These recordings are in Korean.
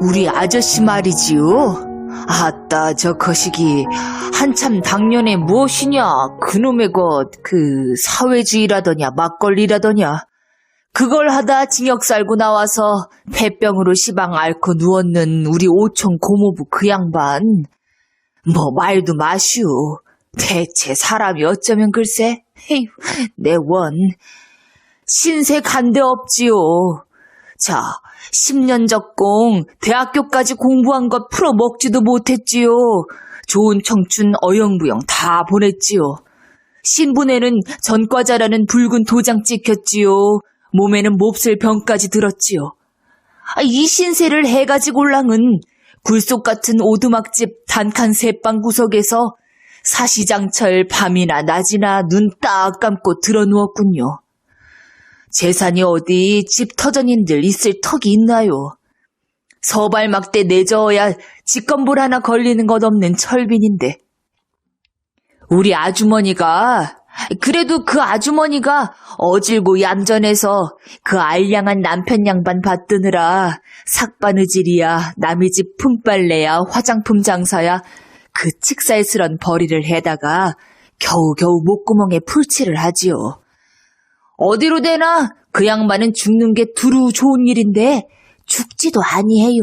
우리 아저씨 말이지요. 아따, 저 거시기 한참 당년에 무엇이냐, 그놈의 것 사회주의라더냐 막걸리라더냐, 그걸 하다 징역 살고 나와서 폐병으로 시방 앓고 누웠는 우리 오촌 고모부 그 양반. 뭐 말도 마시오. 대체 사람이 어쩌면 글쎄. 에휴, 내 원. 신세 간데 없지요. 자, 10년 적공 대학교까지 공부한 것 풀어먹지도 못했지요. 좋은 청춘 어영부영 다 보냈지요. 신분에는 전과자라는 붉은 도장 찍혔지요. 몸에는 몹쓸 병까지 들었지요. 이 신세를 해가지고 올랑은 굴속 같은 오두막집 단칸 새방 구석에서 사시장철 밤이나 낮이나 눈 딱 감고 드러누웠군요. 재산이 어디 집 터전인들 있을 턱이 있나요? 서발막대 내저어야 직건불 하나 걸리는 것 없는 철빈인데. 우리 아주머니가, 그래도 그 아주머니가 어질고 얌전해서 그 알량한 남편 양반 받드느라 삭바느질이야 남의 집 품빨래야 화장품 장사야 그 칙살스런 벌이를 해다가 겨우겨우 목구멍에 풀칠을 하지요. 어디로 되나 그 양반은 죽는 게 두루 좋은 일인데 죽지도 아니해요.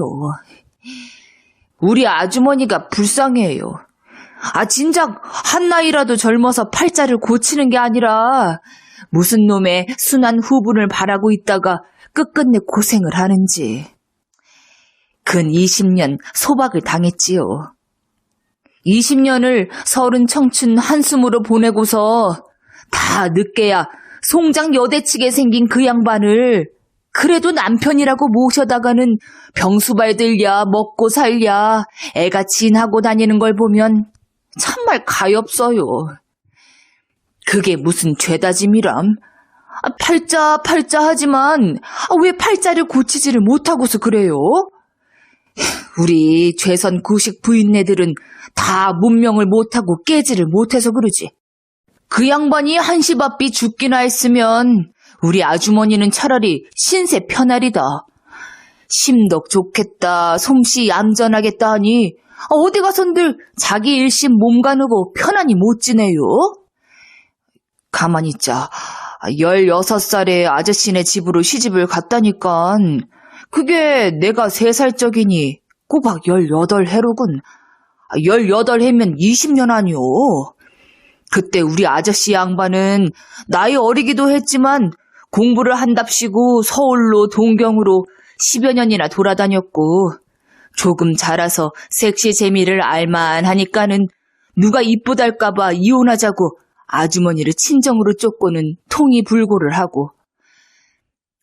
우리 아주머니가 불쌍해요. 진작 한 나이라도 젊어서 팔자를 고치는 게 아니라 무슨 놈의 순한 후분을 바라고 있다가 끝끝내 고생을 하는지. 근 20년 소박을 당했지요. 20년을 서른 청춘 한숨으로 보내고서 다 늦게야 송장 여대치게 생긴 그 양반을 그래도 남편이라고 모셔다가는 병수발 들야 먹고 살야 애가 진하고 다니는 걸 보면 참말 가엾어요. 그게 무슨 죄다짐이람? 팔자 하지만 왜 팔자를 고치지를 못하고서 그래요? 우리 죄선 구식 부인네들은 다 문명을 못하고 깨지를 못해서 그러지. 그 양반이 한시바삐 죽기나 했으면 우리 아주머니는 차라리 신세 편하리다. 심덕 좋겠다, 솜씨 얌전하겠다 하니 어디 가선들 자기 일심 몸 가누고 편안히 못 지내요? 가만히 있자. 16살에 아저씨네 집으로 시집을 갔다니깐. 그게 내가 3살 적이니 꼬박 18해로군. 18해면 20년 아니오. 그때 우리 아저씨 양반은 나이 어리기도 했지만 공부를 한답시고 서울로 동경으로 10여 년이나 돌아다녔고 조금 자라서 섹시 재미를 알만하니까는 누가 이쁘달까봐 이혼하자고 아주머니를 친정으로 쫓고는 통이불고를 하고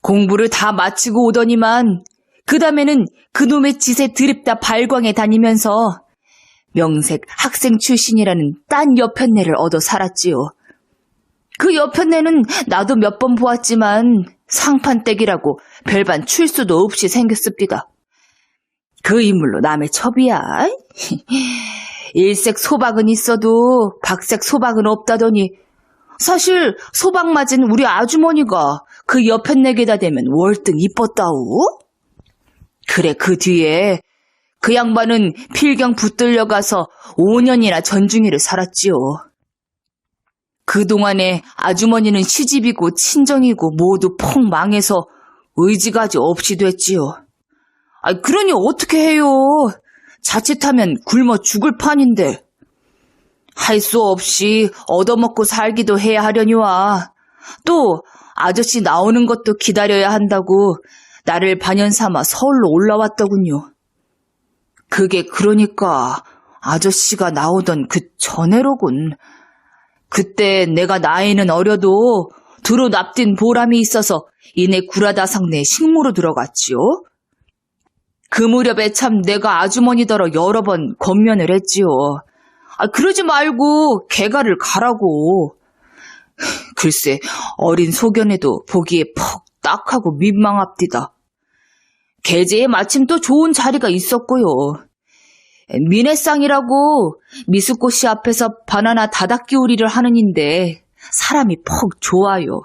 공부를 다 마치고 오더니만 그 다음에는 그놈의 짓에 드립다 발광에 다니면서 명색 학생 출신이라는 딴 여편네를 얻어 살았지요. 그 여편네는 나도 몇 번 보았지만 상판댁이라고 별반 출수도 없이 생겼습니다. 그 인물로 남의 첩이야. 일색 소박은 있어도 박색 소박은 없다더니 사실 소박 맞은 우리 아주머니가 그 여편네게다 대면 월등 이뻤다우. 그래, 그 뒤에 그 양반은 필경 붙들려 가서 5년이나 전중이를 살았지요. 그동안에 아주머니는 시집이고 친정이고 모두 펑 망해서 의지가지 없이 됐지요. 그러니 어떻게 해요? 자칫하면 굶어 죽을 판인데. 할 수 없이 얻어먹고 살기도 해야 하려니와 또 아저씨 나오는 것도 기다려야 한다고 나를 반연 삼아 서울로 올라왔더군요. 그게 그러니까 아저씨가 나오던 그 전해로군. 그때 내가 나이는 어려도 두루 납뛴 보람이 있어서 이내 구라다상내 식무로 들어갔지요. 그 무렵에 참 내가 아주머니더러 여러 번 권면을 했지요. 그러지 말고 개가를 가라고. 글쎄 어린 소견에도 보기에 퍽 딱하고 민망합디다. 계제에 마침 또 좋은 자리가 있었고요. 미네쌍이라고 미숫꽃씨 앞에서 바나나 다닥기우리를 하는인데 사람이 퍽 좋아요.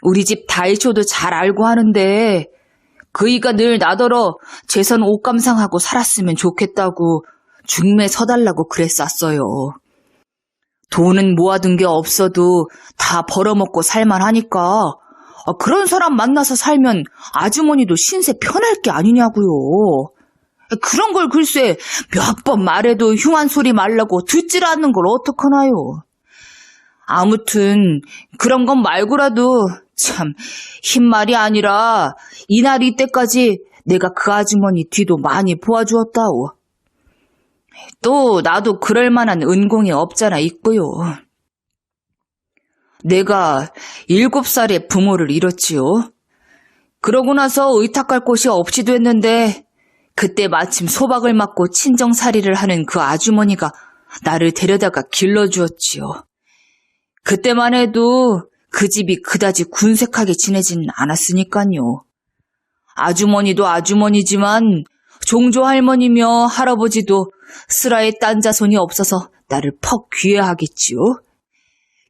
우리 집 다이쇼도 잘 알고 하는데 그이가 늘 나더러 재선 옷감상하고 살았으면 좋겠다고 중매 서달라고 그랬었어요. 돈은 모아둔 게 없어도 다 벌어먹고 살만하니까 그런 사람 만나서 살면 아주머니도 신세 편할 게 아니냐고요. 그런 걸 글쎄 몇 번 말해도 흉한 소리 말라고 듣질 않는 걸 어떡하나요. 아무튼 그런 건 말고라도 참 흰말이 아니라 이날 이때까지 내가 그 아주머니 뒤도 많이 보아주었다오. 또 나도 그럴 만한 은공이 없잖아 있고요. 내가 7살에 부모를 잃었지요. 그러고 나서 의탁할 곳이 없이 됐는데 그때 마침 소박을 맞고 친정살이를 하는 그 아주머니가 나를 데려다가 길러주었지요. 그때만 해도 그 집이 그다지 군색하게 지내진 않았으니까요. 아주머니도 아주머니지만 종조 할머니며 할아버지도 슬하에 딴 자손이 없어서 나를 퍽 귀해하겠지요.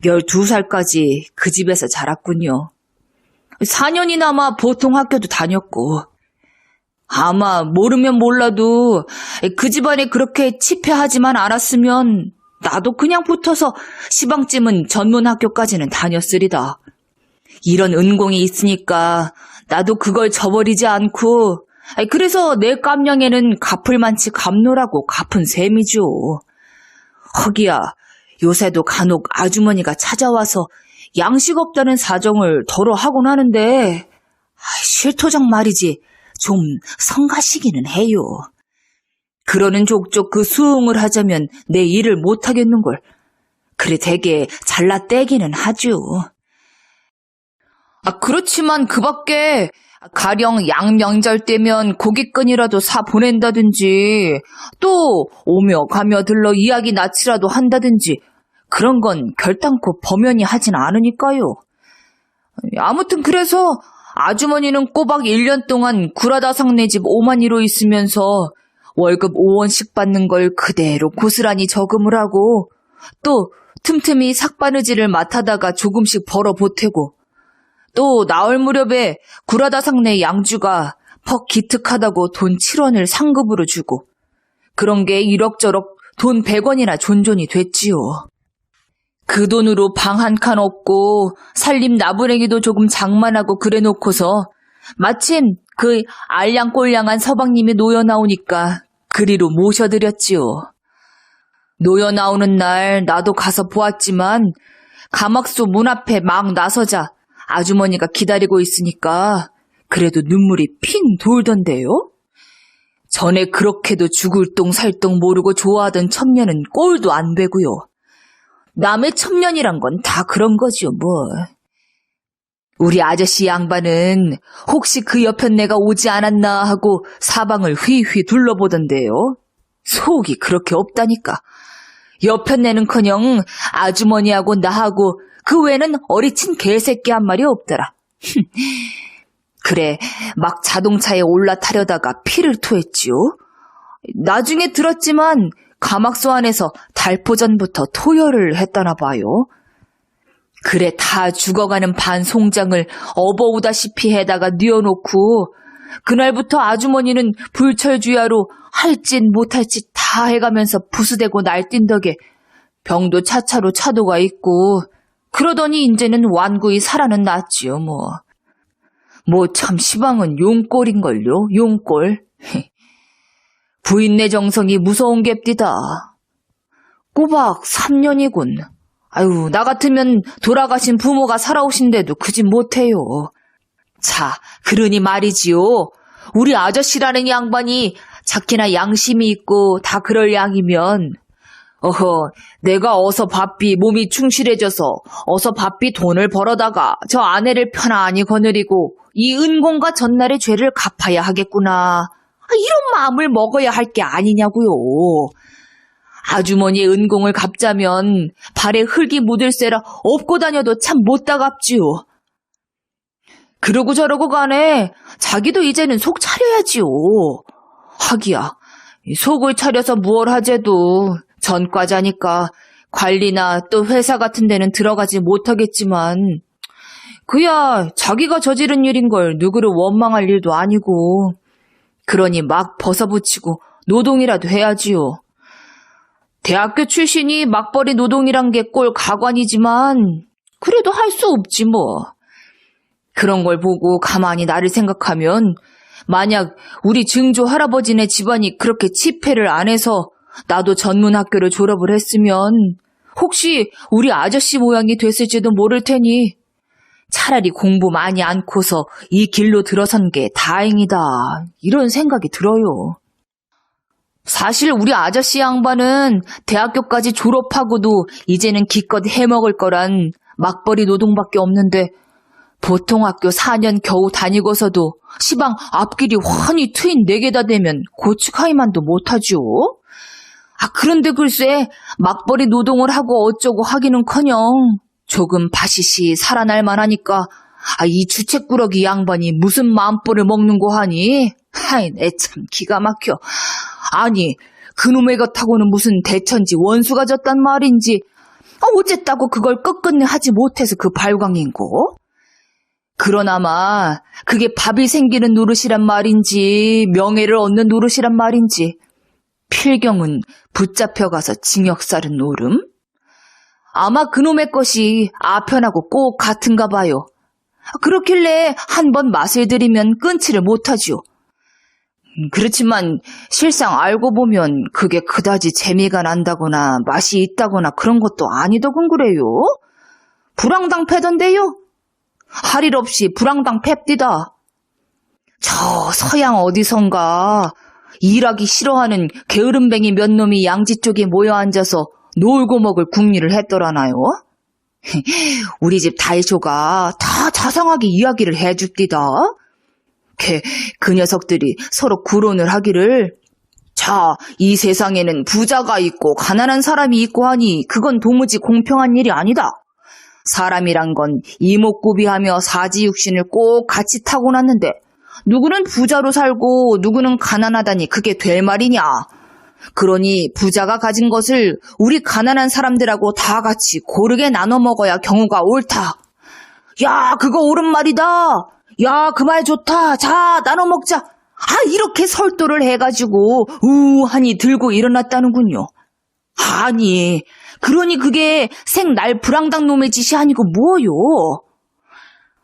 12살까지 그 집에서 자랐군요. 4년이나마 보통 학교도 다녔고 아마 모르면 몰라도 그 집안에 그렇게 치폐하지만 않았으면 나도 그냥 붙어서 시방쯤은 전문학교까지는 다녔으리다. 이런 은공이 있으니까 나도 그걸 저버리지 않고 그래서 내 깜냥에는 갚을 만치 갚노라고 갚은 셈이죠. 허기야, 요새도 간혹 아주머니가 찾아와서 양식 없다는 사정을 덜어 하곤 하는데 실토장 말이지 좀 성가시기는 해요. 그러는 족족 그 수응을 하자면 내 일을 못하겠는걸. 그래 되게 잘라떼기는 하죠. 그렇지만 그 밖에 가령 양명절 때면 고깃근이라도 사 보낸다든지 또 오며 가며 들러 이야기 낯이라도 한다든지 그런 건 결단코 범연히 하진 않으니까요. 아무튼 그래서 아주머니는 꼬박 1년 동안 구라다상 내 집 오만이로 있으면서 월급 5원씩 받는 걸 그대로 고스란히 저금을 하고 또 틈틈이 삭바느질을 맡아다가 조금씩 벌어 보태고 또 나올 무렵에 구라다상 내 양주가 퍽 기특하다고 돈 7원을 상급으로 주고 그런 게 이럭저럭 돈 100원이나 존존이 됐지요. 그 돈으로 방 한 칸 얻고 살림 나부랭이도 조금 장만하고 그래놓고서 마침 그 알량꼴량한 서방님이 놓여 나오니까 그리로 모셔드렸지요. 놓여 나오는 날 나도 가서 보았지만 가막소 문 앞에 막 나서자 아주머니가 기다리고 있으니까 그래도 눈물이 핑 돌던데요. 전에 그렇게도 죽을 똥 살 똥 모르고 좋아하던 첩년은 꼴도 안 되고요. 남의 첩년이란 건 다 그런 거지요, 뭐. 우리 아저씨 양반은 혹시 그 여편 내가 오지 않았나 하고 사방을 휘휘 둘러보던데요. 속이 그렇게 없다니까. 여편네는커녕 아주머니하고 나하고 그 외에는 어리친 개새끼 한 마리 없더라. 그래 막 자동차에 올라타려다가 피를 토했지요. 나중에 들었지만 가막소 안에서 달포 전부터 토혈을 했다나 봐요. 그래 다 죽어가는 반 송장을 업어오다시피 해다가 뉘어놓고 그날부터 아주머니는 불철주야로 할 짓 못할 짓 다 해가면서 부수대고 날뛴 덕에 병도 차차로 차도가 있고 그러더니 이제는 완고히 살아는 났지요 뭐. 뭐 참 시방은 용꼴인걸요, 용꼴. 부인네 정성이 무서운 갭디다. 꼬박 3년이군. 아유, 나 같으면 돌아가신 부모가 살아오신데도 그 집 못해요. 자, 그러니 말이지요. 우리 아저씨라는 양반이 작게나 양심이 있고 다 그럴 양이면 내가 어서 바삐 몸이 충실해져서 어서 바삐 돈을 벌어다가 저 아내를 편안히 거느리고 이 은공과 전날의 죄를 갚아야 하겠구나. 이런 마음을 먹어야 할 게 아니냐고요. 아주머니의 은공을 갚자면 발에 흙이 묻을세라 업고 다녀도 참 못다 갚지요. 그러고 저러고 간에 자기도 이제는 속 차려야지요. 하기야, 속을 차려서 무얼 하재도 전과자니까 관리나 또 회사 같은 데는 들어가지 못하겠지만 그야 자기가 저지른 일인 걸 누구를 원망할 일도 아니고. 그러니 막 벗어붙이고 노동이라도 해야지요. 대학교 출신이 막벌이 노동이란 게 꼴 가관이지만 그래도 할 수 없지 뭐. 그런 걸 보고 가만히 나를 생각하면 만약 우리 증조 할아버지네 집안이 그렇게 치패를 안 해서 나도 전문학교를 졸업을 했으면 혹시 우리 아저씨 모양이 됐을지도 모를 테니 차라리 공부 많이 않고서 이 길로 들어선 게 다행이다. 이런 생각이 들어요. 사실 우리 아저씨 양반은 대학교까지 졸업하고도 이제는 기껏 해먹을 거란 막벌이 노동밖에 없는데 보통 학교 4년 겨우 다니고서도 시방 앞길이 훤히 트인 4개다 되면 고추카이만도 못하죠. 그런데 글쎄 막벌이 노동을 하고 어쩌고 하기는커녕 조금 바시시 살아날 만하니까 이 주책꾸러기 양반이 무슨 맘보를 먹는고 하니? 내 참 기가 막혀. 아니 그놈의 것하고는 무슨 대천지 원수가 졌단 말인지 어쨌다고 그걸 끝끝내 하지 못해서 그 발광인고? 그러나마 그게 밥이 생기는 노릇이란 말인지 명예를 얻는 노릇이란 말인지 필경은 붙잡혀가서 징역 살은 노름? 아마 그놈의 것이 아편하고 꼭 같은가 봐요. 그렇길래 한 번 맛을 들이면 끊지를 못하죠. 그렇지만 실상 알고 보면 그게 그다지 재미가 난다거나 맛이 있다거나 그런 것도 아니더군 그래요. 불황당 패던데요. 할 일 없이 불황당 팹디다. 저 서양 어디선가 일하기 싫어하는 게으름뱅이 몇 놈이 양지 쪽에 모여 앉아서 놀고 먹을 궁리를 했더라나요? 우리 집 다이쇼가 다 자상하게 이야기를 해줍디다. 그 녀석들이 서로 구론을 하기를 자, 이 세상에는 부자가 있고 가난한 사람이 있고 하니 그건 도무지 공평한 일이 아니다. 사람이란 건 이목구비하며 사지육신을 꼭 같이 타고났는데 누구는 부자로 살고 누구는 가난하다니 그게 될 말이냐. 그러니 부자가 가진 것을 우리 가난한 사람들하고 다 같이 고르게 나눠 먹어야 경우가 옳다. 야, 그거 옳은 말이다. 야, 그 말 좋다. 자, 나눠 먹자. 이렇게 설도를 해가지고 우하니 들고 일어났다는군요. 아니, 그러니 그게 생날 불황당 놈의 짓이 아니고 뭐요?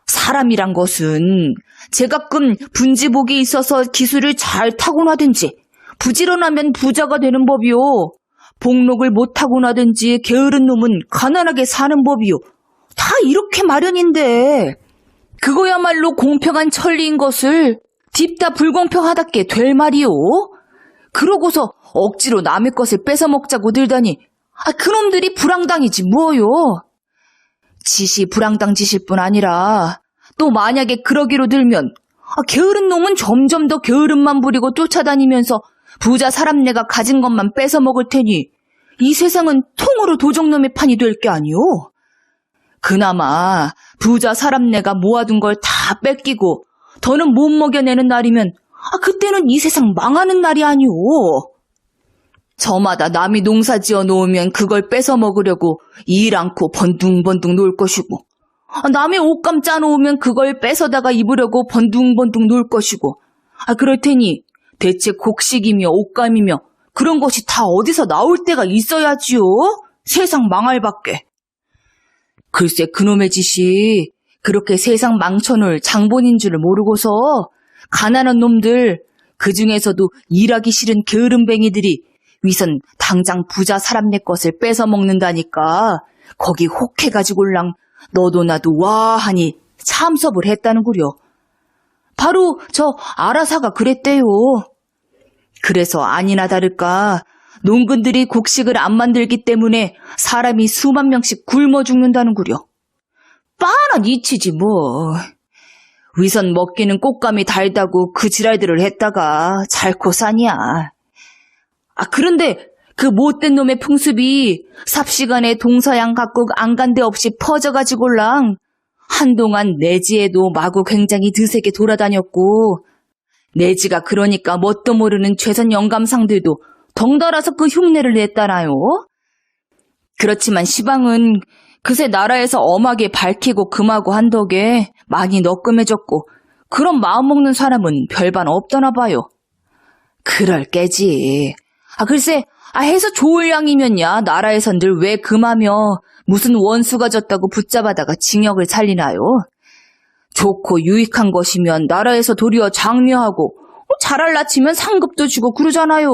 사람이란 것은 제가끔 분지복이 있어서 기술을 잘 타고나든지 부지런하면 부자가 되는 법이요. 복록을 못 타고나든지 게으른 놈은 가난하게 사는 법이요. 다 이렇게 마련인데 그거야말로 공평한 천리인 것을 딥다 불공평하답게 될 말이요. 그러고서 억지로 남의 것을 뺏어먹자고 들다니 그놈들이 불황당이지 뭐요. 짓이 불황당 짓일 뿐 아니라 또 만약에 그러기로 들면 게으른 놈은 점점 더 게으름만 부리고 쫓아다니면서 부자 사람네가 가진 것만 뺏어먹을 테니 이 세상은 통으로 도적놈의 판이 될 게 아니오. 그나마 부자 사람네가 모아둔 걸 다 뺏기고 더는 못 먹여내는 날이면 그때는 이 세상 망하는 날이 아니오. 저마다 남이 농사 지어 놓으면 그걸 뺏어 먹으려고 일 않고 번둥번둥 놀 것이고 남의 옷감 짜놓으면 그걸 뺏어다가 입으려고 번둥번둥 놀 것이고 그럴 테니 대체 곡식이며 옷감이며 그런 것이 다 어디서 나올 때가 있어야지요. 세상 망할 밖에. 글쎄 그놈의 짓이 그렇게 세상 망쳐놓을 장본인 줄을 모르고서 가난한 놈들 그중에서도 일하기 싫은 게으름뱅이들이 위선 당장 부자 사람네 것을 뺏어 먹는다니까 거기 혹해가지고랑 너도 나도 와 하니 참섭을 했다는구려. 바로 저 아라사가 그랬대요. 그래서 아니나 다를까 농군들이 곡식을 안 만들기 때문에 사람이 수만 명씩 굶어 죽는다는구려. 빤한 이치지 뭐. 위선 먹기는 꽃감이 달다고 그 지랄들을 했다가 잘코 사냐. 그런데 그 못된 놈의 풍습이 삽시간에 동서양 각국 안간데 없이 퍼져가지고랑 한동안 내지에도 마구 굉장히 드세게 돌아다녔고 내지가 그러니까 뭣도 모르는 죄선 영감상들도 덩달아서 그 흉내를 냈다나요. 그렇지만 시방은 그새 나라에서 엄하게 밝히고 금하고 한 덕에 많이 너끔해졌고 그런 마음먹는 사람은 별반 없더나 봐요. 그럴 깨지. 글쎄, 해서 좋을 양이면야 나라에선 늘 왜 금하며 무슨 원수가 졌다고 붙잡아다가 징역을 살리나요? 좋고 유익한 것이면 나라에서 도리어 장려하고 잘알라치면 상급도 주고 그러잖아요.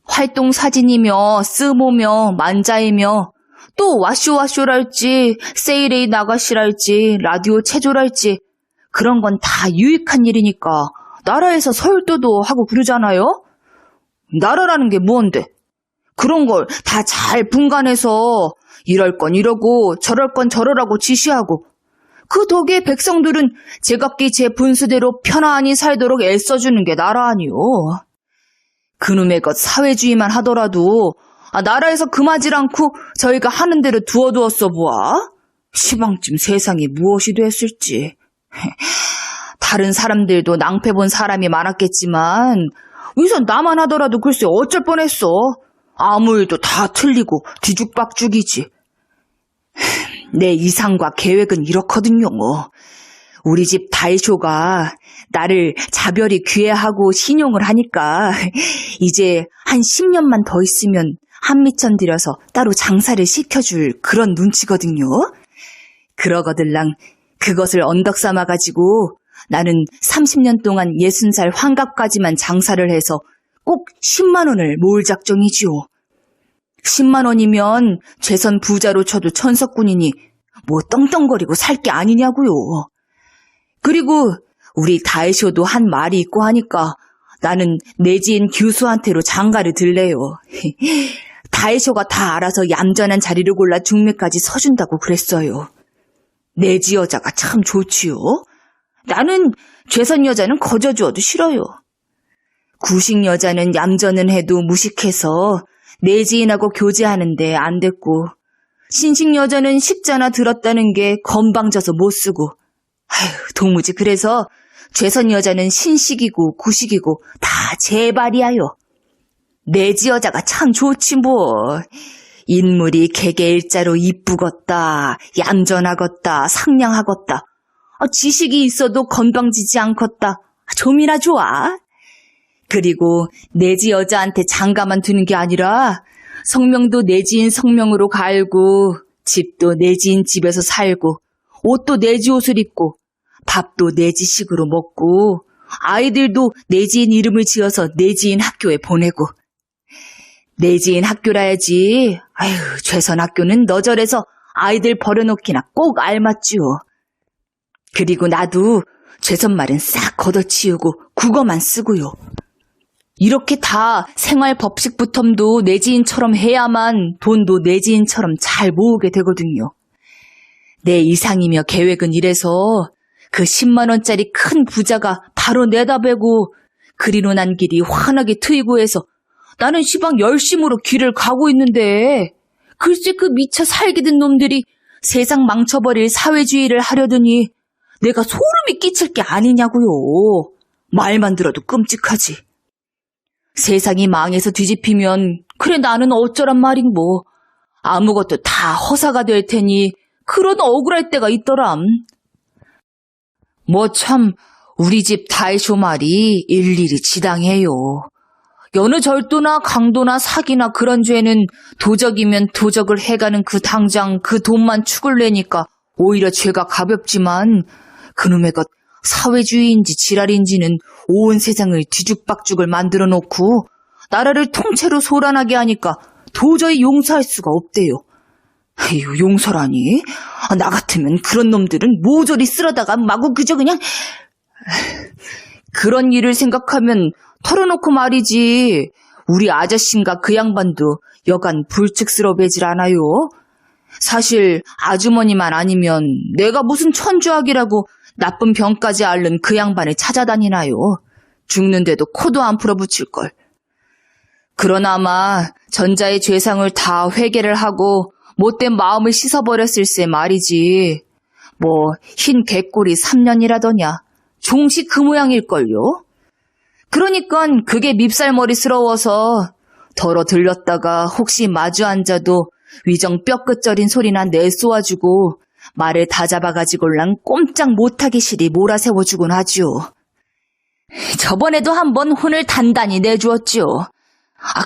활동 사진이며 쓰모며 만자이며 또 와쇼와쇼랄지 세일에이 나가시랄지 라디오 체조랄지 그런 건 다 유익한 일이니까 나라에서 서울도도 하고 그러잖아요. 나라라는 게 뭔데? 그런 걸 다 잘 분간해서 이럴 건 이러고 저럴 건 저러라고 지시하고 그 덕에 백성들은 제각기 제 분수대로 편안히 살도록 애써주는 게 나라 아니요. 그놈의 것 사회주의만 하더라도 나라에서 금하지 않고 저희가 하는 대로 두어두었어 보아. 시방쯤 세상이 무엇이 됐을지. 다른 사람들도 낭패 본 사람이 많았겠지만 우선 나만 하더라도 글쎄 어쩔 뻔했어. 아무 일도 다 틀리고 뒤죽박죽이지. 내 이상과 계획은 이렇거든요. 우리 집 다이쇼가 나를 자별히 귀해하고 신용을 하니까 이제 한 10년만 더 있으면 한미천 들여서 따로 장사를 시켜줄 그런 눈치거든요. 그러거들랑 그것을 언덕 삼아가지고 나는 30년 동안 60살 환갑까지만 장사를 해서 꼭 10만 원을 모을 작정이지요. 10만 원이면 재선 부자로 쳐도 천석군이니 뭐 떵떵거리고 살 게 아니냐고요. 그리고 우리 다이쇼도 한 말이 있고 하니까 나는 내 지인 교수한테로 장가를 들래요. 다이쇼가 다 알아서 얌전한 자리를 골라 중매까지 서준다고 그랬어요. 내지 여자가 참 좋지요. 나는 재선 여자는 거저주어도 싫어요. 구식 여자는 얌전은 해도 무식해서 내 지인하고 교제하는데 안 됐고 신식 여자는 식자나 들었다는 게 건방져서 못 쓰고 도무지 그래서 재선 여자는 신식이고 구식이고 다 제발이야요. 내지 여자가 참 좋지 뭐. 인물이 개개일자로 이쁘겄다, 얌전하겄다, 상냥하겄다. 지식이 있어도 건방지지 않겄다. 좀이나 좋아. 그리고 내지 여자한테 장가만 두는 게 아니라 성명도 내지인 성명으로 갈고 집도 내지인 집에서 살고 옷도 내지 옷을 입고 밥도 내지식으로 먹고 아이들도 내지인 이름을 지어서 내지인 학교에 보내고 내지인 학교라야지. 재선 학교는 너절해서 아이들 버려놓기나 꼭 알맞지요. 그리고 나도 재선 말은 싹 걷어치우고 국어만 쓰고요. 이렇게 다 생활 법식부텀도 내지인처럼 해야만 돈도 내지인처럼 잘 모으게 되거든요. 내 이상이며 계획은 이래서 그 10만 원짜리 큰 부자가 바로 내다보고 그리로 난 길이 환하게 트이고 해서 나는 시방 열심으로 길을 가고 있는데 글쎄 그 미쳐 살기든 놈들이 세상 망쳐버릴 사회주의를 하려더니 내가 소름이 끼칠 게 아니냐고요. 말만 들어도 끔찍하지. 세상이 망해서 뒤집히면 그래 나는 어쩌란 말인 뭐. 아무것도 다 허사가 될 테니 그런 억울할 때가 있더람. 뭐 참 우리 집 다이쇼 말이 일일이 지당해요. 여느 절도나 강도나 사기나 그런 죄는 도적이면 도적을 해가는 그 당장 그 돈만 축을 내니까 오히려 죄가 가볍지만 그놈의 것 사회주의인지 지랄인지는 온 세상을 뒤죽박죽을 만들어 놓고 나라를 통째로 소란하게 하니까 도저히 용서할 수가 없대요. 에휴, 용서라니? 나 같으면 그런 놈들은 모조리 쓸어다가 마구 그저 그냥 그런 일을 생각하면 털어놓고 말이지. 우리 아저씨인가 그 양반도 여간 불측스러워지질 않아요. 사실 아주머니만 아니면 내가 무슨 천주학이라고 나쁜 병까지 앓는 그 양반을 찾아다니나요. 죽는데도 코도 안 풀어붙일걸. 그러나마 전자의 죄상을 다 회개를 하고 못된 마음을 씻어버렸을세 말이지. 뭐 흰 개꼬리 3년이라더냐. 종시 그 모양일걸요. 그러니깐 그게 밉살머리스러워서 덜어 들렸다가 혹시 마주 앉아도 위정 뼈끝절인 소리나 내쏘아주고 말을 다 잡아가지고랑 꼼짝 못하기 싫이 몰아세워주곤 하죠. 저번에도 한번 혼을 단단히 내주었죠.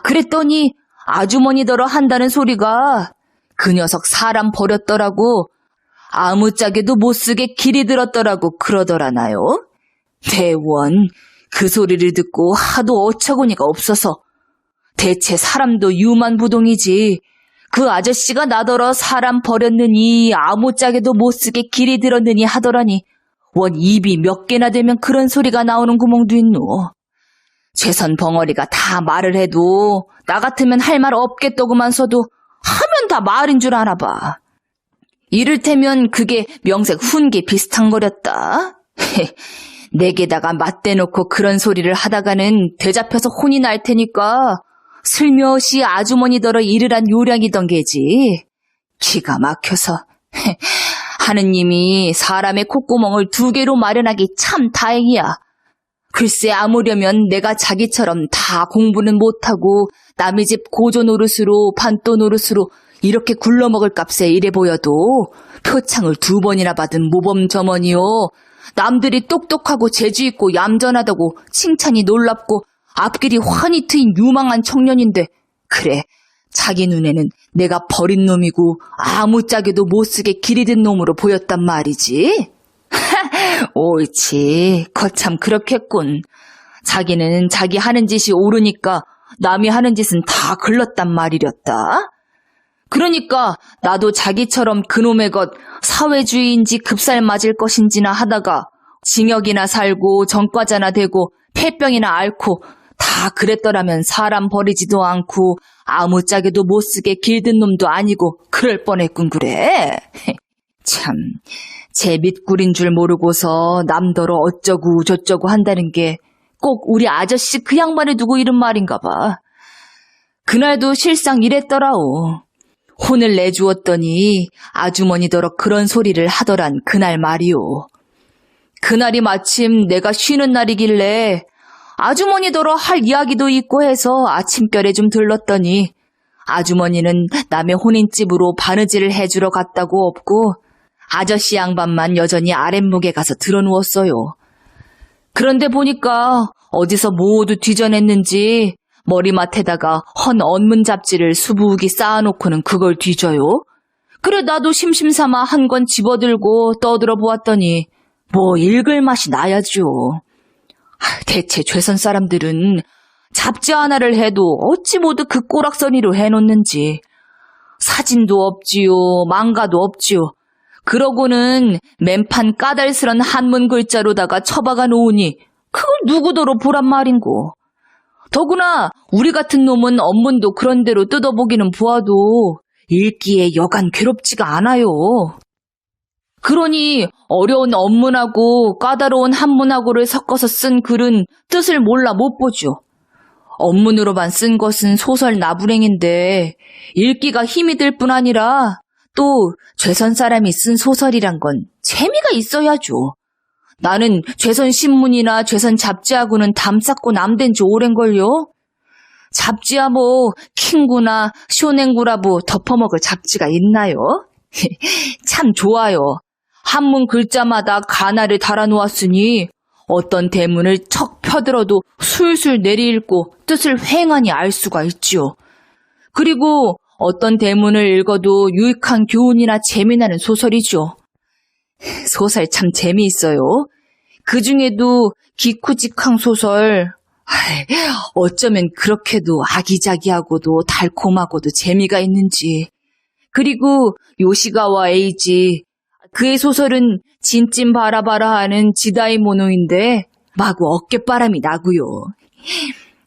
그랬더니 아주머니더러 한다는 소리가 그 녀석 사람 버렸더라고. 아무짝에도 못쓰게 길이 들었더라고 그러더라나요. 대원, 그 소리를 듣고 하도 어처구니가 없어서 대체 사람도 유만부동이지. 그 아저씨가 나더러 사람 버렸느니 아무짝에도 못쓰게 길이 들었느니 하더라니 원 입이 몇 개나 되면 그런 소리가 나오는 구멍도 있노. 최선 벙어리가 다 말을 해도 나 같으면 할 말 없겠더구만서도 하면 다 말인 줄 아나 봐. 이를테면 그게 명색 훈계 비슷한 거렸다. 내게다가 맞대놓고 그런 소리를 하다가는 되잡혀서 혼이 날 테니까 슬며시 아주머니더러 이르란 요량이던 게지. 기가 막혀서. 하느님이 사람의 콧구멍을 2개로 마련하기 참 다행이야. 글쎄 아무려면 내가 자기처럼 다 공부는 못하고 남의 집 고조 노릇으로 반도 노릇으로 이렇게 굴러먹을 값에 이래 보여도 표창을 2번이나 받은 모범점원이요. 남들이 똑똑하고 재주있고 얌전하다고 칭찬이 놀랍고 앞길이 환히 트인 유망한 청년인데 그래 자기 눈에는 내가 버린 놈이고 아무짝에도 못쓰게 길이 든 놈으로 보였단 말이지. 옳지, 거참 그렇겠군. 자기는 자기 하는 짓이 옳으니까 남이 하는 짓은 다 글렀단 말이렸다. 그러니까 나도 자기처럼 그놈의 것 사회주의인지 급살 맞을 것인지나 하다가 징역이나 살고 전과자나 되고 폐병이나 앓고 다 그랬더라면 사람 버리지도 않고 아무짝에도 못쓰게 길든 놈도 아니고 그럴 뻔했군 그래. 참, 제 밑굴인 줄 모르고서 남더러 어쩌고 저쩌고 한다는 게 꼭 우리 아저씨 그 양반을 두고 이런 말인가 봐. 그날도 실상 이랬더라오. 혼을 내주었더니 아주머니더러 그런 소리를 하더란 그날 말이오. 그날이 마침 내가 쉬는 날이길래 아주머니더러 할 이야기도 있고 해서 아침결에 좀 들렀더니 아주머니는 남의 혼인집으로 바느질을 해주러 갔다고 없고 아저씨 양반만 여전히 아랫목에 가서 들어누웠어요. 그런데 보니까 어디서 모두 뒤져냈는지 머리맡에다가 헌 언문 잡지를 수북이 쌓아놓고는 그걸 뒤져요. 그래 나도 심심삼아 한 권 집어들고 떠들어 보았더니 뭐 읽을 맛이 나야죠. 대체 죄선 사람들은 잡지 하나를 해도 어찌 모두 그 꼬락서니로 해놓는지. 사진도 없지요, 망가도 없지요. 그러고는 맨판 까달스런 한문 글자로다가 처박아 놓으니 그걸 누구더러 보란 말인고. 더구나 우리 같은 놈은 언문도 그런 대로 뜯어보기는 보아도 읽기에 여간 괴롭지가 않아요. 그러니 어려운 언문하고 까다로운 한문하고를 섞어서 쓴 글은 뜻을 몰라 못 보죠. 언문으로만 쓴 것은 소설 나부랭인데 읽기가 힘이 들 뿐 아니라 또 죄선 사람이 쓴 소설이란 건 재미가 있어야죠. 나는 죄선 신문이나 죄선 잡지하고는 담쌓고 남된 지 오랜걸요. 잡지야 뭐 킹구나 쇼냉구라고 덮어먹을 잡지가 있나요? 참 좋아요. 한문 글자마다 가나를 달아놓았으니 어떤 대문을 척 펴들어도 술술 내리읽고 뜻을 휑하니 알 수가 있지요. 그리고 어떤 대문을 읽어도 유익한 교훈이나 재미나는 소설이죠. 소설 참 재미있어요. 그 중에도 기쿠직항 소설, 어쩌면 그렇게도 아기자기하고도 달콤하고도 재미가 있는지. 그리고 요시가와 에이지, 그의 소설은 진찜 바라바라 하는 지다이모노인데 마구 어깨바람이 나고요.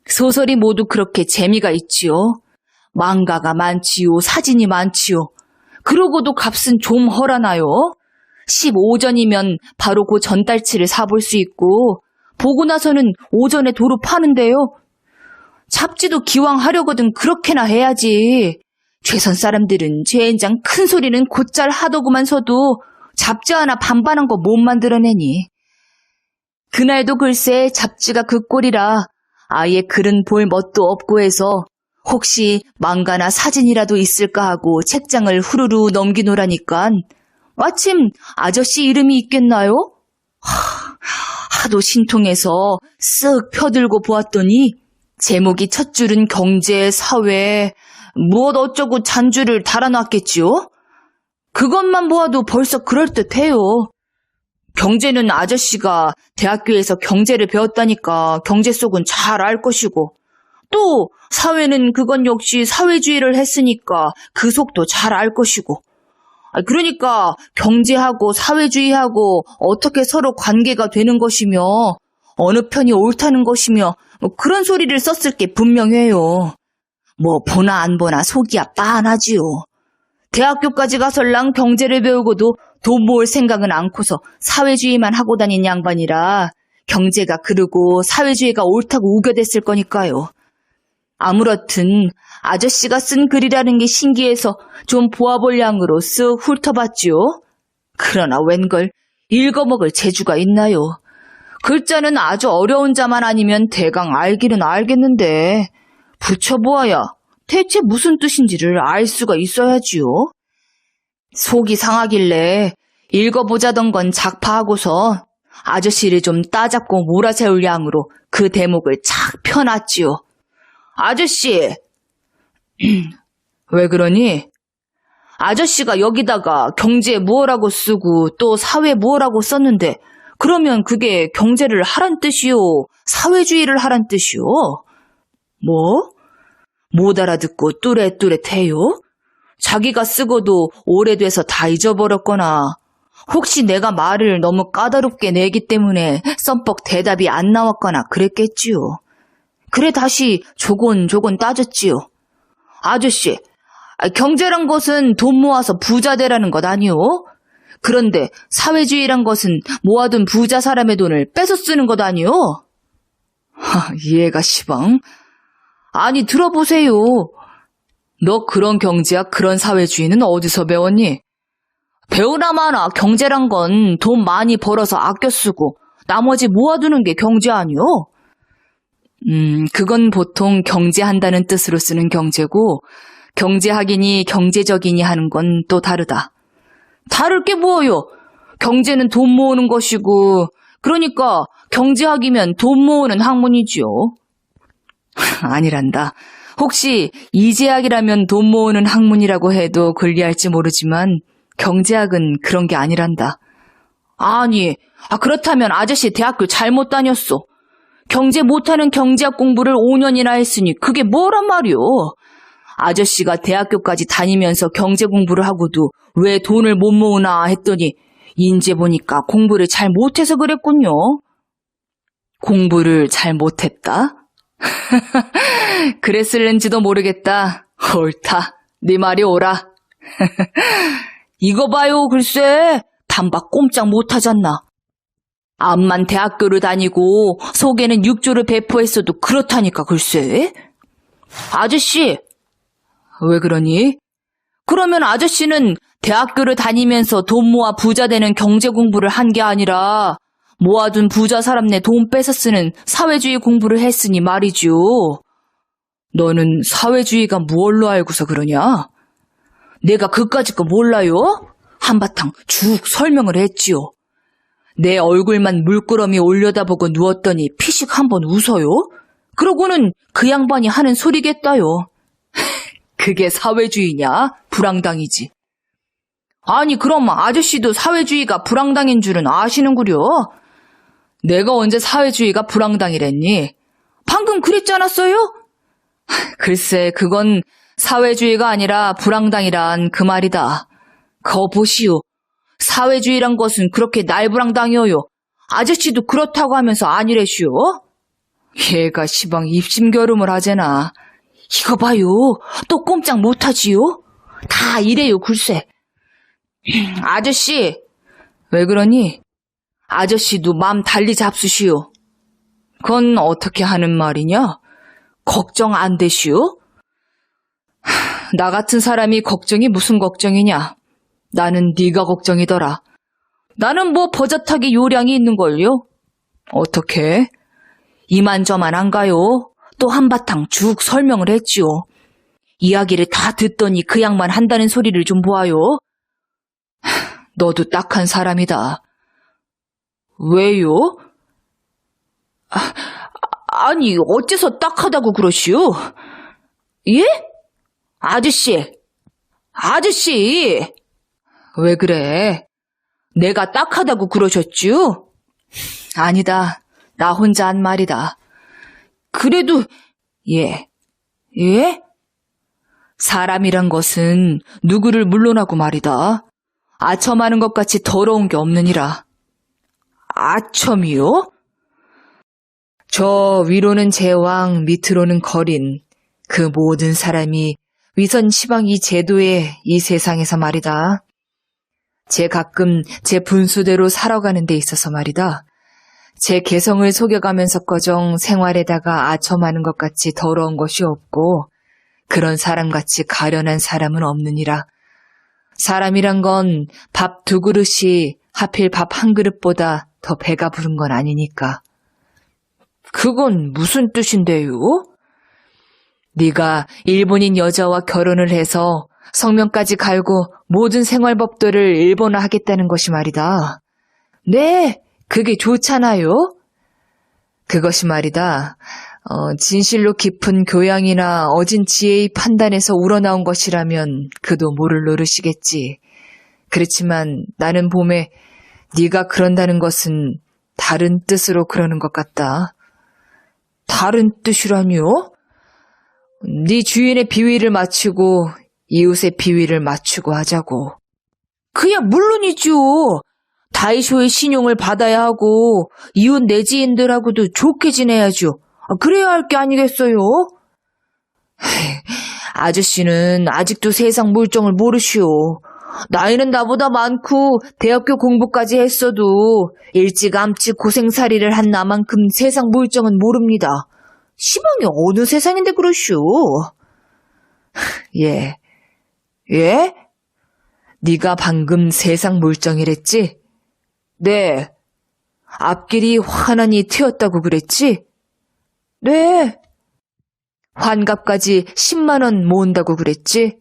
소설이 모두 그렇게 재미가 있지요. 망가가 많지요, 사진이 많지요. 그러고도 값은 좀 헐하나요? 15전이면 바로 그 전달치를 사볼 수 있고 보고 나서는 오전에 도로 파는데요. 잡지도 기왕 하려거든 그렇게나 해야지. 죄선 사람들은 죄인장 큰 소리는 곧잘 하더구만서도 잡지 하나 반반한 거 못 만들어내니. 그날도 글쎄 잡지가 그 꼴이라 아예 글은 볼 멋도 없고 해서 혹시 망가나 사진이라도 있을까 하고 책장을 후루루 넘기노라니깐 마침 아저씨 이름이 있겠나요? 하도 신통해서 쓱 펴들고 보았더니 제목이 첫 줄은 경제, 사회, 무엇 어쩌고 잔줄을 달아놨겠지요? 그것만 보아도 벌써 그럴듯해요. 경제는 아저씨가 대학교에서 경제를 배웠다니까 경제 속은 잘 알 것이고, 또 사회는 그건 역시 사회주의를 했으니까 그 속도 잘 알 것이고, 그러니까 경제하고 사회주의하고 어떻게 서로 관계가 되는 것이며 어느 편이 옳다는 것이며 그런 소리를 썼을 게 분명해요. 뭐 보나 안 보나 속이야 빤하지요. 대학교까지 가설랑 경제를 배우고도 돈 모을 생각은 않고서 사회주의만 하고 다닌 양반이라 경제가 그르고 사회주의가 옳다고 우겨댔을 거니까요. 아무렇든 아저씨가 쓴 글이라는 게 신기해서 좀 보아볼 양으로 쓱 훑어봤지요. 그러나 웬걸 읽어먹을 재주가 있나요? 글자는 아주 어려운 자만 아니면 대강 알기는 알겠는데 붙여보아야 대체 무슨 뜻인지를 알 수가 있어야지요. 속이 상하길래 읽어보자던 건 작파하고서 아저씨를 좀 따잡고 몰아세울 양으로 그 대목을 착 펴놨지요. 아저씨! 왜 그러니? 아저씨가 여기다가 경제 무엇라고 쓰고 또 사회 무엇라고 썼는데 그러면 그게 경제를 하란 뜻이요? 사회주의를 하란 뜻이요? 뭐? 못 알아듣고 뚜레뚜레해요? 자기가 쓰고도 오래돼서 다 잊어버렸거나 혹시 내가 말을 너무 까다롭게 내기 때문에 썸뻑 대답이 안 나왔거나 그랬겠지요. 그래 다시 조곤조곤 따졌지요. 아저씨, 경제란 것은 돈 모아서 부자 되라는 것 아니요? 그런데 사회주의란 것은 모아둔 부자 사람의 돈을 뺏어 쓰는 것 아니요? 이해가 시방. 아니 들어보세요. 너 그런 경제야 그런 사회주의는 어디서 배웠니? 배우나 마나 경제란 건 돈 많이 벌어서 아껴 쓰고 나머지 모아두는 게 경제 아니요? 그건 보통 경제한다는 뜻으로 쓰는 경제고 경제학이니 경제적이니 하는 건 또 다르다. 다를 게 뭐요? 경제는 돈 모으는 것이고 그러니까 경제학이면 돈 모으는 학문이지요. 아니란다. 혹시 이재학이라면 돈 모으는 학문이라고 해도 권리할지 모르지만 경제학은 그런 게 아니란다. 아니, 그렇다면 아저씨 대학교 잘못 다녔어. 경제 못하는 경제학 공부를 5년이나 했으니 그게 뭐란 말이오. 아저씨가 대학교까지 다니면서 경제 공부를 하고도 왜 돈을 못 모으나 했더니 인제 보니까 공부를 잘 못해서 그랬군요. 공부를 잘 못했다? 그랬을는지도 모르겠다. 옳다. 네 말이 옳아. 이거 봐요, 글쎄. 단박 꼼짝 못하잖나. 암만 대학교를 다니고 속에는 육조를 배포했어도 그렇다니까 글쎄. 아저씨, 왜 그러니? 그러면 아저씨는 대학교를 다니면서 돈 모아 부자 되는 경제 공부를 한 게 아니라 모아둔 부자 사람네 돈 뺏어 쓰는 사회주의 공부를 했으니 말이지요. 너는 사회주의가 무얼로 알고서 그러냐? 내가 그까짓 거 몰라요? 한바탕 쭉 설명을 했지요. 내 얼굴만 물끄러미 올려다보고 누웠더니 피식 한번 웃어요. 그러고는 그 양반이 하는 소리겠다요. 그게 사회주의냐? 불황당이지. 아니 그럼 아저씨도 사회주의가 불황당인 줄은 아시는구려. 내가 언제 사회주의가 불황당이랬니? 방금 그랬잖았어요? 글쎄 그건 사회주의가 아니라 불황당이란 그 말이다. 거 보시오. 사회주의란 것은 그렇게 날불황당이어요. 아저씨도 그렇다고 하면서 아니래시오. 얘가 시방 입심겨름을 하제나. 이거 봐요. 또 꼼짝 못하지요? 다 이래요 글쎄. 아저씨, 왜 그러니? 아저씨도 맘 달리 잡수시오. 그건 어떻게 하는 말이냐? 걱정 안 되시오? 나 같은 사람이 걱정이 무슨 걱정이냐? 나는 네가 걱정이더라. 나는 뭐 버젓하게 요량이 있는걸요? 어떻게? 이만저만 안 가요. 또 한바탕 쭉 설명을 했지요. 이야기를 다 듣더니 그 양반 한다는 소리를 좀 보아요. 너도 딱한 사람이다. 왜요? 아니, 어째서 딱하다고 그러시오? 예? 아저씨! 왜 그래? 내가 딱하다고 그러셨쥬? 아니다. 나 혼자 한 말이다. 그래도, 예? 사람이란 것은 누구를 물러나고 말이다. 아첨하는 것 같이 더러운 게 없느니라. 아첨이요? 저 위로는 제왕, 밑으로는 거린 그 모든 사람이 위선 시방 이 제도의 이 세상에서 말이다. 제 가끔 제 분수대로 살아가는 데 있어서 말이다. 제 개성을 속여가면서꺼정 생활에다가 아첨하는 것 같이 더러운 것이 없고 그런 사람같이 가련한 사람은 없느니라. 사람이란 건 밥 두 그릇이 하필 밥 한 그릇보다 더 배가 부른 건 아니니까. 그건 무슨 뜻인데요? 네가 일본인 여자와 결혼을 해서 성명까지 갈고 모든 생활법도를 일본화하겠다는 것이 말이다. 네, 그게 좋잖아요. 그것이 말이다. 진실로 깊은 교양이나 어진 지혜의 판단에서 우러나온 것이라면 그도 모를 노릇이겠지. 그렇지만 나는 봄에 네가 그런다는 것은 다른 뜻으로 그러는 것 같다. 다른 뜻이라니요? 네 주인의 비위를 맞추고 이웃의 비위를 맞추고 하자고. 그야 물론이죠. 다이쇼의 신용을 받아야 하고 이웃 내지인들하고도 좋게 지내야죠. 그래야 할 게 아니겠어요? 아저씨는 아직도 세상 물정을 모르시오. 나이는 나보다 많고 대학교 공부까지 했어도 일찌감치 고생살이를 한 나만큼 세상 물정은 모릅니다. 시방이 어느 세상인데 그러시오? 예? 네가 방금 세상 물정이랬지? 네. 앞길이 환하니 트였다고 그랬지? 네. 환갑까지 10만 원 모은다고 그랬지?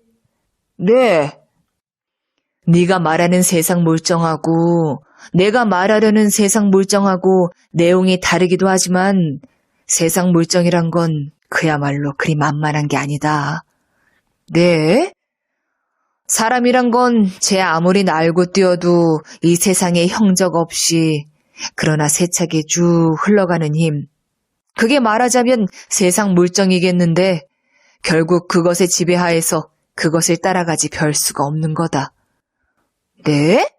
네. 네가 말하는 세상 물정하고 내가 말하려는 세상 물정하고 내용이 다르기도 하지만 세상 물정이란 건 그야말로 그리 만만한 게 아니다. 네? 사람이란 건 제 아무리 날고 뛰어도 이 세상에 형적 없이 그러나 세차게 쭉 흘러가는 힘. 그게 말하자면 세상 물정이겠는데 결국 그것의 지배하에서 그것을 따라가지 별 수가 없는 거다. 네?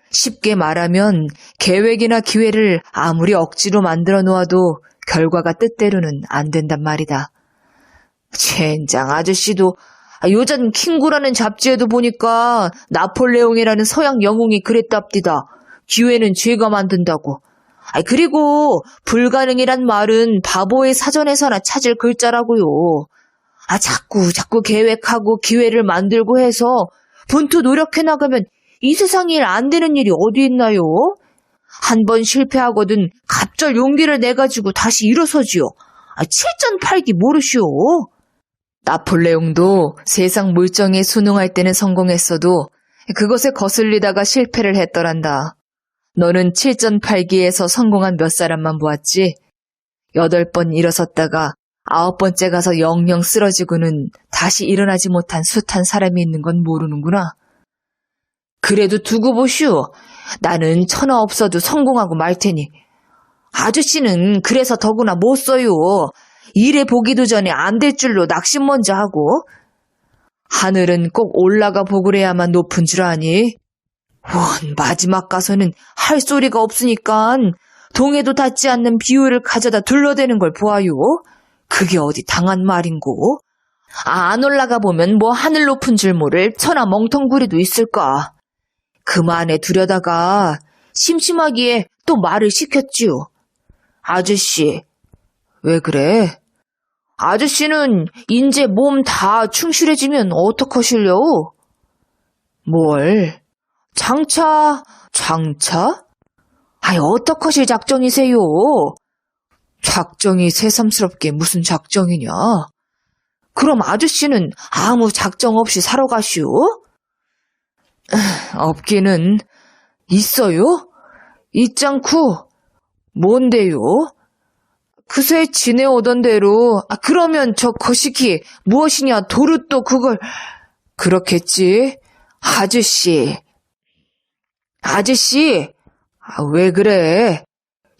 쉽게 말하면 계획이나 기회를 아무리 억지로 만들어 놓아도 결과가 뜻대로는 안 된단 말이다. 젠장 아저씨도 요즘 킹구라는 잡지에도 보니까 나폴레옹이라는 서양 영웅이 그랬답디다. 기회는 죄가 만든다고. 그리고 불가능이란 말은 바보의 사전에서나 찾을 글자라고요. 자꾸 계획하고 기회를 만들고 해서 분투 노력해 나가면 이 세상에 안 되는 일이 어디 있나요? 한 번 실패하거든 갑절 용기를 내가지고 다시 일어서지요. 칠전팔기 모르시오. 나폴레옹도 세상 물정에 순응할 때는 성공했어도 그것에 거슬리다가 실패를 했더란다. 너는 칠전팔기에서 성공한 몇 사람만 보았지? 8번 일어섰다가 9번째 가서 영영 쓰러지고는 다시 일어나지 못한 숱한 사람이 있는 건 모르는구나. 그래도 두고 보시오. 나는 천하 없어도 성공하고 말 테니. 아저씨는 그래서 더구나 못 써요. 일해 보기도 전에 안 될 줄로 낙심 먼저 하고. 하늘은 꼭 올라가 보그래야만 높은 줄 아니? 마지막 가서는 할 소리가 없으니까 동에도 닿지 않는 비유를 가져다 둘러대는 걸 보아요. 그게 어디 당한 말인고? 안 올라가 보면 뭐 하늘 높은 줄 모를 천하 멍텅구리도 있을까? 그만에 두려다가 심심하기에 또 말을 시켰지요. 아저씨, 왜 그래? 아저씨는 인제 몸 다 충실해지면 어떡하실려? 뭘? 장차? 어떡하실 작정이세요? 작정이 새삼스럽게 무슨 작정이냐? 그럼 아저씨는 아무 작정 없이 사러 가시오? 없기는 있어요? 있잖고. 뭔데요? 그새 지내오던 대로. 그러면 저 거시기 무엇이냐 도르또 그걸. 그렇겠지. 아저씨. 왜 그래?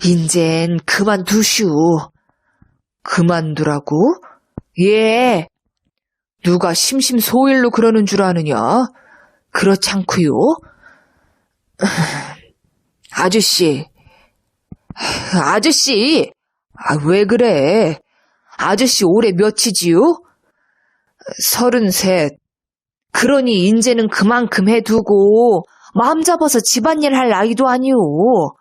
인젠 그만두슈. 그만두라고? 예. 누가 심심소일로 그러는 줄 아느냐? 그렇잖구요. 아저씨. 왜 그래? 아저씨 올해 몇이지요? 33. 그러니 인제는 그만큼 해두고 마음 잡아서 집안일 할 나이도 아니오.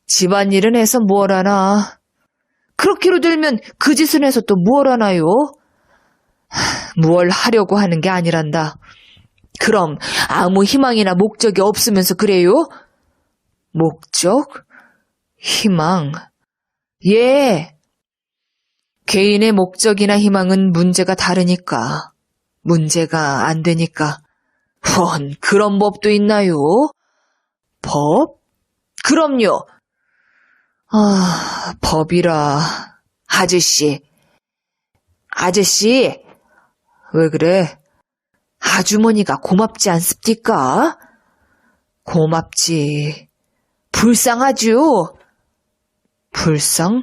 집안일은 해서 뭘 하나? 그렇게로 들면 그 짓은 해서 또 뭘 하나요? 뭘 하려고 하는 게 아니란다. 그럼 아무 희망이나 목적이 없으면서 그래요? 목적? 희망? 예. 개인의 목적이나 희망은 문제가 다르니까. 문제가 안 되니까. 그런 법도 있나요? 법? 그럼요. 법이라. 아저씨, 왜 그래? 아주머니가 고맙지 않습니까? 고맙지. 불쌍하죠? 불쌍?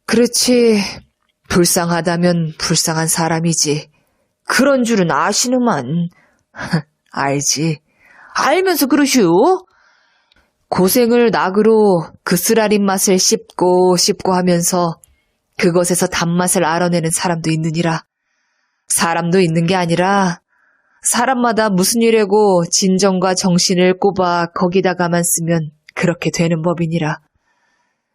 그렇지. 불쌍하다면 불쌍한 사람이지. 그런 줄은 아시는만. 알지. 알면서 그러시오? 고생을 낙으로 그 쓰라린 맛을 씹고 하면서 그것에서 단맛을 알아내는 사람도 있느니라. 사람도 있는 게 아니라 사람마다 무슨 일이고 진정과 정신을 꼽아 거기다가만 쓰면 그렇게 되는 법이니라.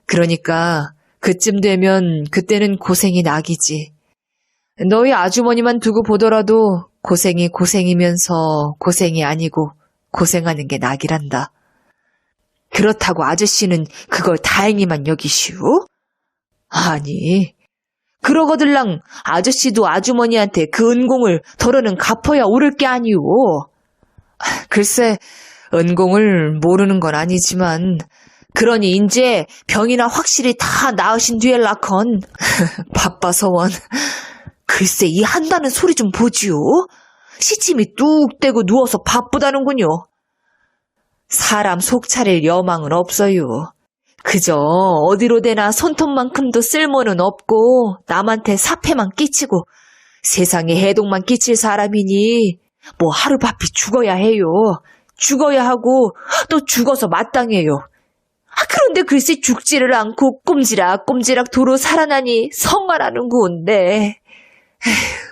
그러니까 그쯤 되면 그때는 고생이 낙이지. 너희 아주머니만 두고 보더라도 고생이 고생이면서 고생이 아니고 고생하는 게 낙이란다. 그렇다고 아저씨는 그걸 다행히만 여기시오? 아니, 그러거들랑 아저씨도 아주머니한테 그 은공을 더러는 갚아야 오를 게 아니오. 글쎄, 은공을 모르는 건 아니지만 그러니 인제 병이나 확실히 다 나으신 뒤엘라컨 바빠서 원. 글쎄 이 한다는 소리 좀 보지요. 시침이 뚝 떼고 누워서 바쁘다는군요. 사람 속 차릴 여망은 없어요. 그저 어디로 대나 손톱만큼도 쓸모는 없고 남한테 사패만 끼치고 세상에 해독만 끼칠 사람이니 뭐 하루바삐 죽어야 해요. 죽어야 하고 또 죽어서 마땅해요. 그런데 글쎄 죽지를 않고 꼼지락 도로 살아나니 성화라는 건데. 에휴.